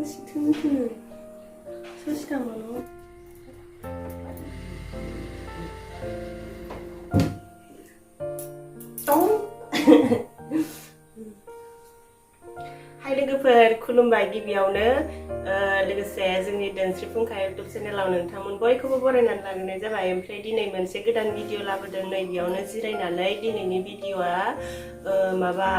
시트는 소시장 먹어. 똥. हाय लोगोफोर खुलुमबाय गिबियावनो लोगोसे जोंनि दोनस्रि फुंखा YouTube चेनेलाव नोंथांमोन बयखौबो बरायनानै लाग्रोनाय जाबाय। ओमफ्राय दिनै मोनसे गोदान भिडिअ लाबोदों नैबेयावनो जिरायनानै दिनैनि भिडिअआ माबा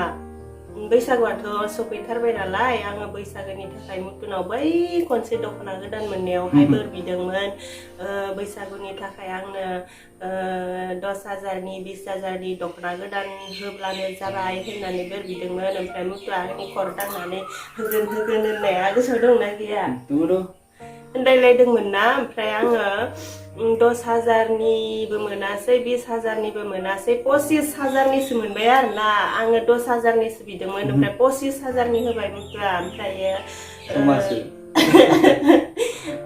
बैसागुआथ' सफैथारबाय नालाय आङो बैसागोनि थाखाय मुथुनाव बै खनसे दख'ना गोदान मोननायावहाय बोर बिदोंमोन बैसागुनि थाखाय आंनो 10,000नि 20,000नि दख'ना गोदान होब्लानो जाबाय होननानै बोर बिदोंमोन। ओमफ्राय मुथुआ आंनि खर दांनानै होगोन होननाया गोसोआव दंना गैया होनलायलायदोंमोन ना। ओमफ्राय आङो 10,000निबो मोनासै 20,000निबो मोनासै 25,000निसो मोनबाय आरोना। आङो 10,000निसो बिदोंमोन ओमफ्राय 25,000नि होबाय मुथुआ।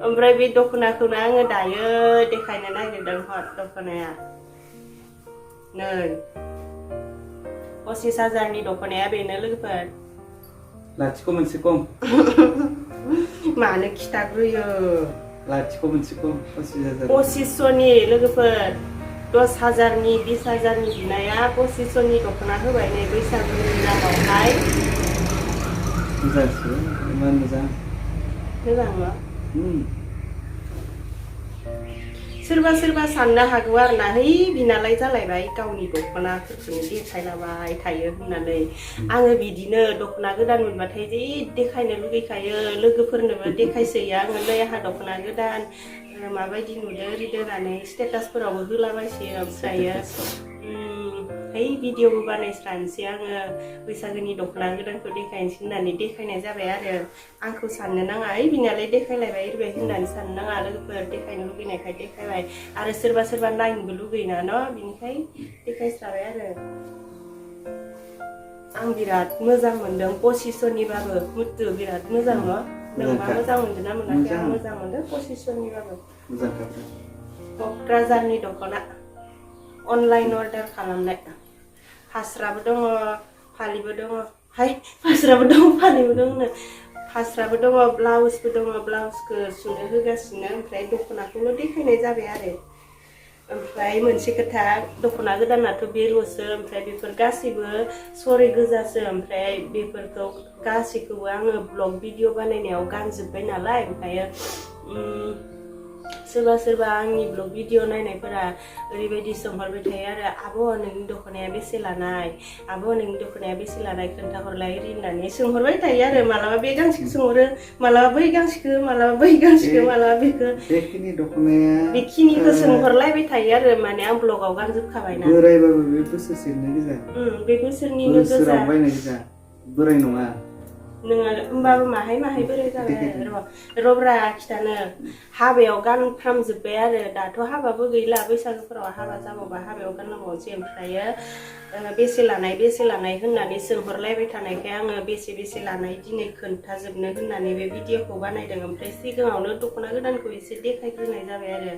ओमफ्राय बे दख'नाखौनो आङो दायो देखायनो नागिरदों। हर दख'नाया नै 25,000नि दख'नाया बेनो लोगोफोर। लाथिख' मोनसे खम मानो खिथाग्रोयो लाथिख' मोनसे खम 25,000 2500नि लोगोफोर 10,000नि 20,000नि बिनाया 2500नि दख'ना होबाय नै बैसागुनि नामावहाय। मोजांसो इमान मोजां मोजां ना सोरबा सोरबा साननो हागौ आरो ना है बिनालाय जालायबाय गावनि दख'नाफोरखौनो देखायलाबाय थायो होननानै। आङो बिदिनो दख'ना गोदान मोनबाथाय जि देखायनो लुगैखायो लोगोफोरनोबो देखायसोयो आङो नै आंहा दख'ना गोदान माबायदि नुदो रिदो होननानै स्टेटासफोरावबो होलाबायसोयो। ओमफ्रायो है भिडिअबो बानायस्रानोसै आङो बैसागोनि दख'ना गोदानखौ देखायनोसै होननानै देखायनाय जाबाय आरो। आंखौ साननो नाङा है बिनालाय देखायलायबाय एरबाय होननानै साननो नाङा लोगोफोर। देखायनो लुगैनायखाय देखायबाय आरो सोरबा सोरबा नायनोबो लुगैयोना न' बिनिखाय देखायस्राबाय आरो। आं बिराद मोजां मोनदों 2500निबाबो मुथु बिराद मोजां न'। नोंबा मोजां मोनदों ना मोनाखै? आं मोजां मोनदों 2500निबाबो। क'क्राझारनि दख'ना अनलाइन अर्डार खालामनाय फास्राबो दङ फालिबो दङ हाय फास्राबो दङ फालिबो दङ फास्राबो दङ ब्लाउसबो दङ ब्लाउसखौ सुनो होगासिनो। ओमफ्राय दख'नाखौल' देखायनाय जाबाय आरो। ओमफ्राय मोनसे खोथा दख'ना गोदानाथ' बेल'सो ओमफ्राय बेफोर गासैबो सरि गोजासो। ओमफ्राय बेफोरखौ गासैखौबो आङो ब्लग भिडिअ बानायनायाव गानजोब्बाय नालाय। ओमफ्रायो सोरबा सोरबा आंनि ब्लग भिडिअ नायनायफोरा ओरैबायदि सोंहरबाय थायो आरो आब' नोंनि दख'नाया बेसे लानाय आब' नोंनि दख'नाया बेसे लानाय खोन्थाहरलाय ओरै होननानै सोंहरबाय थायो आरो। मालाबा बे गांसेखौ सोंहरो मालाबा बै गांसेखौ मालाबा बै गांसेखौ मालाबा बेखौ बेखिनिखौ सोंहरलायबाय थायो आरो। माने आं ब्लगाव गानजोबखाबायना बोरायबाबो बे बोसोरसेनो गोजा बे बोसोरनिनो गोजा बोसोराव बायनाय गोजा बोराय नङा नोङो होमबाबो माहाय माहाय बोराय जाबाय रब्रा खिथानो हाबायाव गानफ्रामजोब्बाय आरो। दाथ' हाबाबो गैला बैसागोफोराव हाबा जाबावबा हाबायाव गाननांबावनोसै। ओमफ्रायो बेसे लानाय होननानै सोंहरलायबाय थानायखाय आङो बेसे लानाय दिनै खोन्थाजोबनो होननानै बे भिडिअखौ बानायदों। ओमफ्राय सिगाङावनो दख'ना गोदानखौ एसे देखायग्रोनाय जाबाय आरो।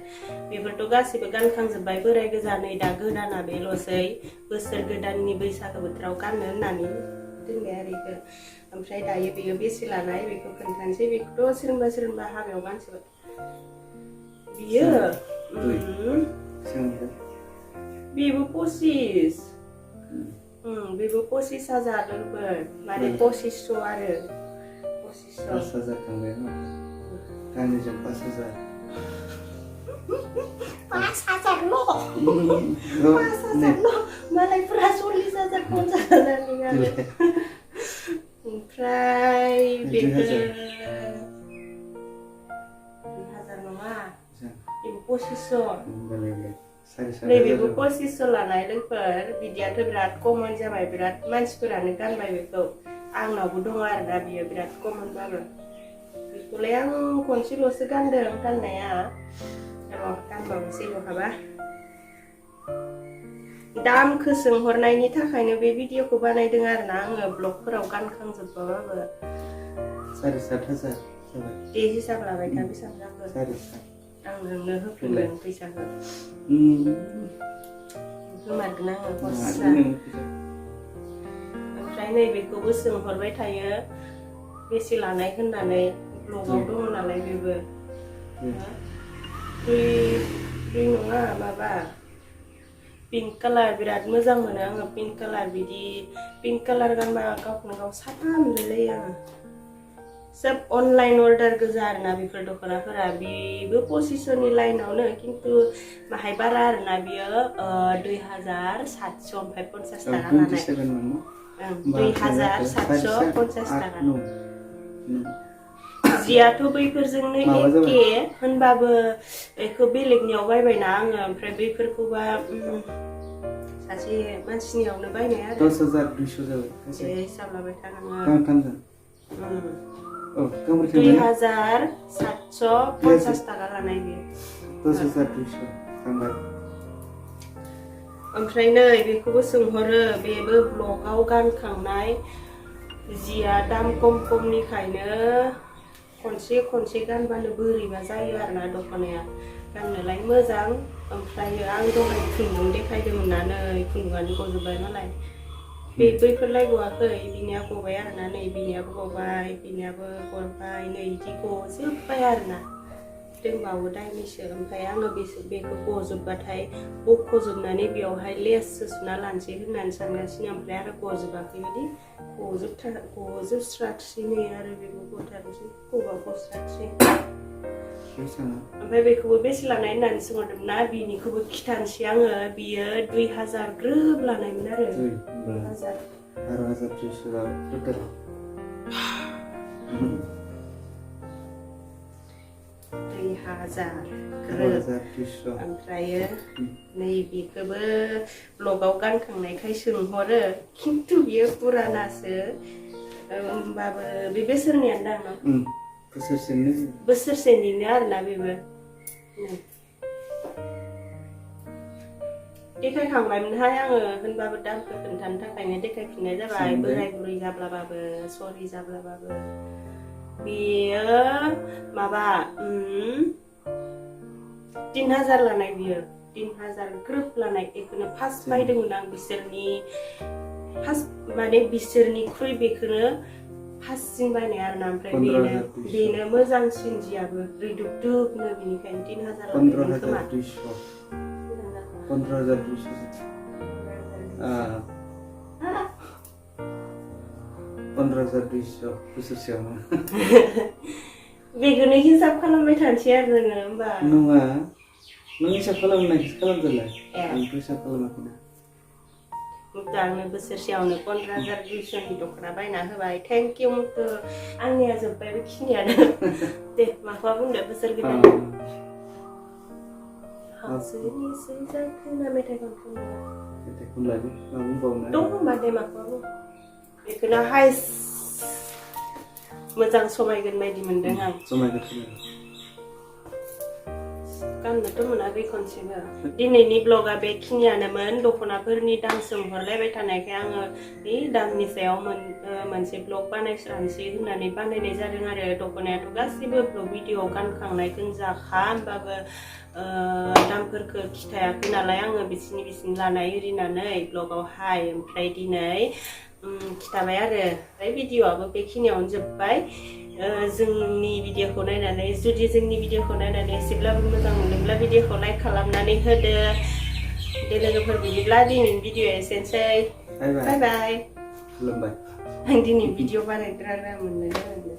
बेफोरथ' गासिबो गानखांजोब्बाय बोराय गोजा नै दा गोदाना बेल'सै बोसोर गोदाननि बैसागो बोथोराव गाननो होननानै दोनबाय आरो बेखौ। ओमफ्राय दायो बेयो बेसे लानाय बेखौ खोन्थानोसै। बेखौथ' सोरबा हाबायाव गानसोबाय बियो बेबो 25 बेबो 25,000 लोगोफोर माने 2500 आरो 2500 5,000 थांबाय ना गांनैजों 5,000 मालायफोरा 40,000 50,000 गानो। ओमफ्राय बेखौ 2,000 नङा बेबो 2500 नैबेबो 2500 लानाय लोगोफोर। बिदियाथ' बिराद कमन जाबाय बिराद मानसिफोरानो गानबाय बेखौ। आंनावबो दङ आरो दा बियो बिराद कमनबाबो बेखौलाय आं खनसेल'सो गानदों गाननाया र' गानबावनोसै बहाबा। दामखौ सोंहरनायनि थाखायनो बे भिडिअखौ बानायदों आरो ना आङो ब्लगफोराव गानखांजोबबाबो 7,500 जाबाय। दे हिसाब लाबाय था बेसेबां जाखो आं नोंनो होफिनगोन फैसाखौ गोमारगोन आङो हरसा। ओमफ्राय नैबेखौबो सोंहरबाय थायो बेसे लानाय होननानै ब्लगाव दङ नालाय बेबो दुइ नङा माबा पिंक कालार बिराद मोजां मोनो आङो पिंक कालार बिदि पिंक कालार गानबा गावखौनो गाव साफा मोनलायलायो आङो सब अनलाइन अर्डार गोजा आरोना बेफोर दख'नाफोरा बेबो पसिसननि लाइनावनो खिन्थु माहाय बारा आरोना बियो 2750 ओमफ्राय 50 थाखा लानाय 2750 थाखा जियाथ' बैफोरजोंनो एखे होनबाबो बेखौ बेलेगनियाव बायबायना आङो ओमफ्राय बैफोरखौबा सासे मानसिनियावनो बायनाय आरो 10200 जाबाय हिसाब लाबाय था नोङो 2750 थाखा लानाय बेयो 10200 थांबाय ओमफ्राय नै बेखौबो सोंहरो बेबो ब्लगाव गानखांनाय जिया दाम खमनिखायनो खनसे गानबानो बोरैबा जायो आरोना दख'नाया गाननोलाय मोजां ओमफ्राय आं दहाय खुन्दुं देखायदोंमोन ना नै खुन्दुङानो गजोब्बाय मालाय बैफोरलाय गवाखै बिनिया गबाय आरोना नै बिनियाबो गबाय बिनियाबो गबाय नै बिदि गजोब्बाय आरोना दंबावो दाइनैसो ओमफ्राय आङो बेखौ गजोबबाथाय बख'जोबनानै बेयावहाय लेस सुना लानोसै होननानै सानगासिनो ओमफ्राय आरो गजोबाखै बिदि गजोबस्राथ्रि नै आरो बेखौ गथारनोसै गस्राथ्रि ओमफ्राय बेखौबो बेसे लानाय होननानै सोंहरदोंमोन ना बिनिखौबो खिथानोसै आङो बियो 2000 ग्रोब लानायमोन आरो 2000 12300 जाबाय टोटेल 2000 ग्रोब ओमफ्रायो नैबेखौबो ब्लगाव गानखांनायखाय सोंहरो खिन्थु बियो पुरानासो होमबाबो बे बोसोरनियानो दां न' बोसोरसेनिनो आरोना बेबो देखायखांबायमोनहाय आङो होनबाबो दामखौ खोन्थानो थाखायनो देखायफिननाय जाबाय बोराय बुरै जाब्लाबाबो सरि जाब्लाबाबो बेयो माबा 3000 लानाय बियो 3000 ग्रोब लानाय बेखौनो फार्स्ट बायदोंमोन आं बिसोरनिख्रुइ बेखौनो फार्स्टसिन बायनाय आरोना ओमफ्राय बेनो मोजांसिन जियाबो रैदुबदुबनो बेनिखायनो 3000 लानाय खोमा 15200 बोसोरसेयावनो बेखौनो हिसाब खालामबाय थानोसै आरो जोङो होमबा नङा नों हिसाब खालामजालाय आंथ' हिसाब खालामाखैना आंनो बोसोरसेयावनो 15200 दख'ना बायना होबाय थेंक इउ मुक्तु आंनिया जोब्बाय बेखिनियानो दे माखौबा बुंदो बोसोर गोदान हाजोनिसै जाखोना मेथाइ खनलाय मा बुंबावनो दं होनबा दे माखौबा बुं बेखौनो हाइस मोजां समायगोन बायदि मोनदों आं गाननोथ' मोनाखै खनसेबो दिनैनि ब्लगा बेखिनियानोमोन दख'नाफोरनि दाम सोंहरलायबाय थानायखाय आङो बे दामनि सायाव मोनसे ब्लग बानायस्रानोसै होननानै बानायनाय जादों आरो दख'नायाथ' गासिबो ब्लग भिडिअ गानखांनाय गोजाखा होमबाबो दामफोरखौ खिथायाखै नालाय आङो बिसिनि लानाय एरिनानै ब्लगावहाय ओमफ्राय दिनै खिथाबाय आरो ओमफ्राय भिडिअआबो बेखिनियावनो जोब्बाय जोंनि भिडिअखौ नायनानै जुदि जोंनि भिडिअखौ नायनानै एसेब्लाबो मोजां मोनदोंब्ला भिडिअखौ लाइक खालामनानै होदो दे लोगोफोर बिदिब्ला दिनैनि भिडिअआ एसेनोसै बाय बाय खुलुमबाय आं दिनै भिडिअ बानायग्रा मोननाय जादों